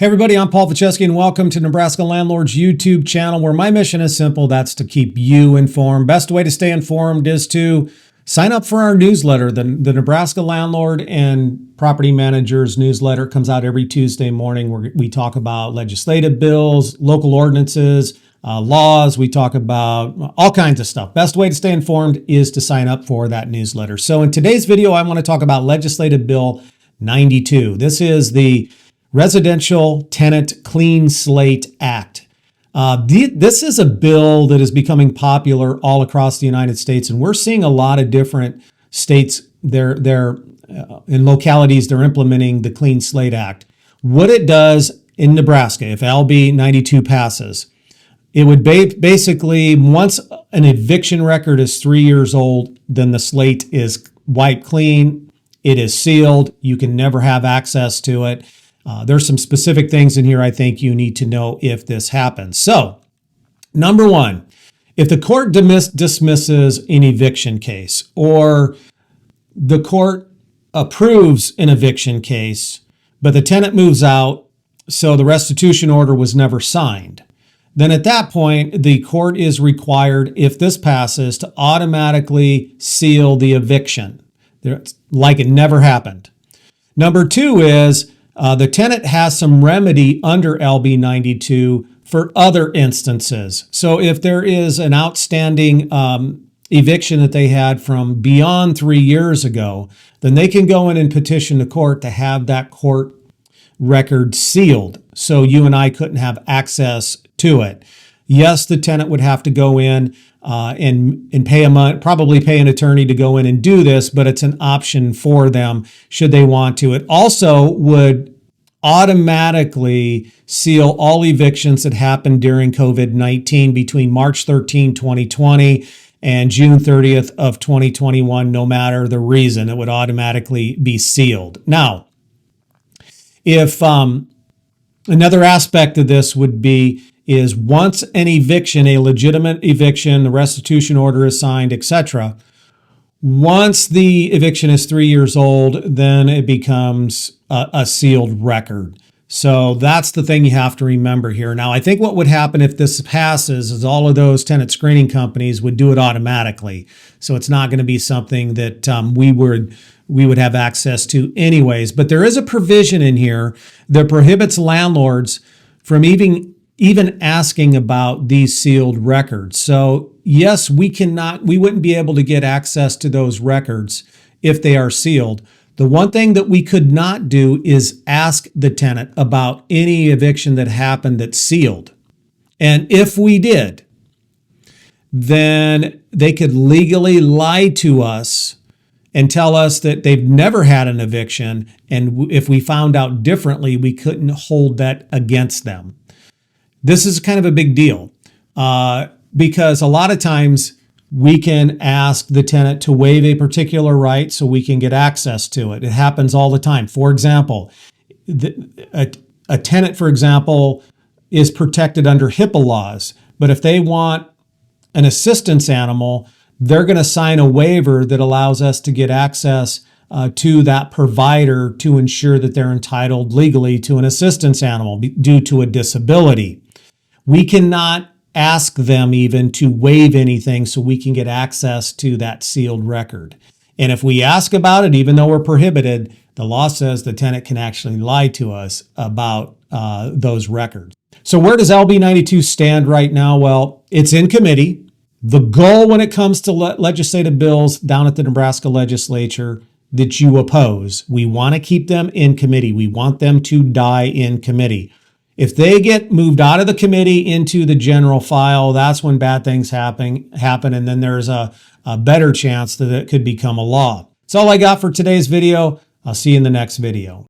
Hey everybody, I'm Paul Vacheski and welcome to Nebraska Landlord's YouTube channel where my mission is simple. That's to keep you informed. Best way to stay informed is to sign up for our newsletter. The Nebraska Landlord and Property Managers newsletter comes out every Tuesday morning where we talk about legislative bills, local ordinances, laws. We talk about all kinds of stuff. Best way to stay informed is to sign up for that newsletter. So in today's video, I want to talk about Legislative Bill 92. This is the Residential Tenant Clean Slate Act. This is a bill that is becoming popular all across the United States, and we're seeing a lot of different states in localities they're implementing the Clean Slate Act. What it does in Nebraska, if LB 92 passes, it would basically, once an eviction record is 3 years old, then the slate is wiped clean. It is sealed. You can never have access to it. There's some specific things in here I think you need to know if this happens. So, number one, if the court dismisses an eviction case or the court approves an eviction case, but the tenant moves out, so the restitution order was never signed, then at that point, the court is required, if this passes, to automatically seal the eviction, like it never happened. Number two is, the tenant has some remedy under LB 92 for other instances. So if there is an outstanding eviction that they had from beyond 3 years ago, then they can go in and petition the court to have that court record sealed so you and I couldn't have access to it. Yes, the tenant would have to go in and pay probably pay an attorney to go in and do this, but it's an option for them should they want to. It also would automatically seal all evictions that happened during COVID-19 between March 13, 2020 and June 30th of 2021, no matter the reason, it would automatically be sealed. Now, if another aspect of this would be is once an eviction, a legitimate eviction, the restitution order is signed, etc., once the eviction is 3 years old, then it becomes a sealed record. So that's the thing you have to remember here. Now, I think what would happen if this passes is all of those tenant screening companies would do it automatically. So it's not going to be something that we would have access to anyways. But there is a provision in here that prohibits landlords from even asking about these sealed records. So yes, we wouldn't be able to get access to those records if they are sealed. The one thing that we could not do is ask the tenant about any eviction that happened that's sealed. And if we did, then they could legally lie to us and tell us that they've never had an eviction. And if we found out differently, we couldn't hold that against them. This is kind of a big deal because a lot of times we can ask the tenant to waive a particular right so we can get access to it. It happens all the time. For example, a tenant, for example, is protected under HIPAA laws, but if they want an assistance animal, they're going to sign a waiver that allows us to get access to that provider to ensure that they're entitled legally to an assistance animal due to a disability. We cannot ask them even to waive anything so we can get access to that sealed record. And if we ask about it, even though we're prohibited, the law says the tenant can actually lie to us about those records. So where does LB 92 stand right now? Well, it's in committee. The goal when it comes to legislative bills down at the Nebraska Legislature that you oppose, we want to keep them in committee. We want them to die in committee. If they get moved out of the committee into the general file, that's when bad things happen, and then there's a better chance that it could become a law. That's all I got for today's video. I'll see you in the next video.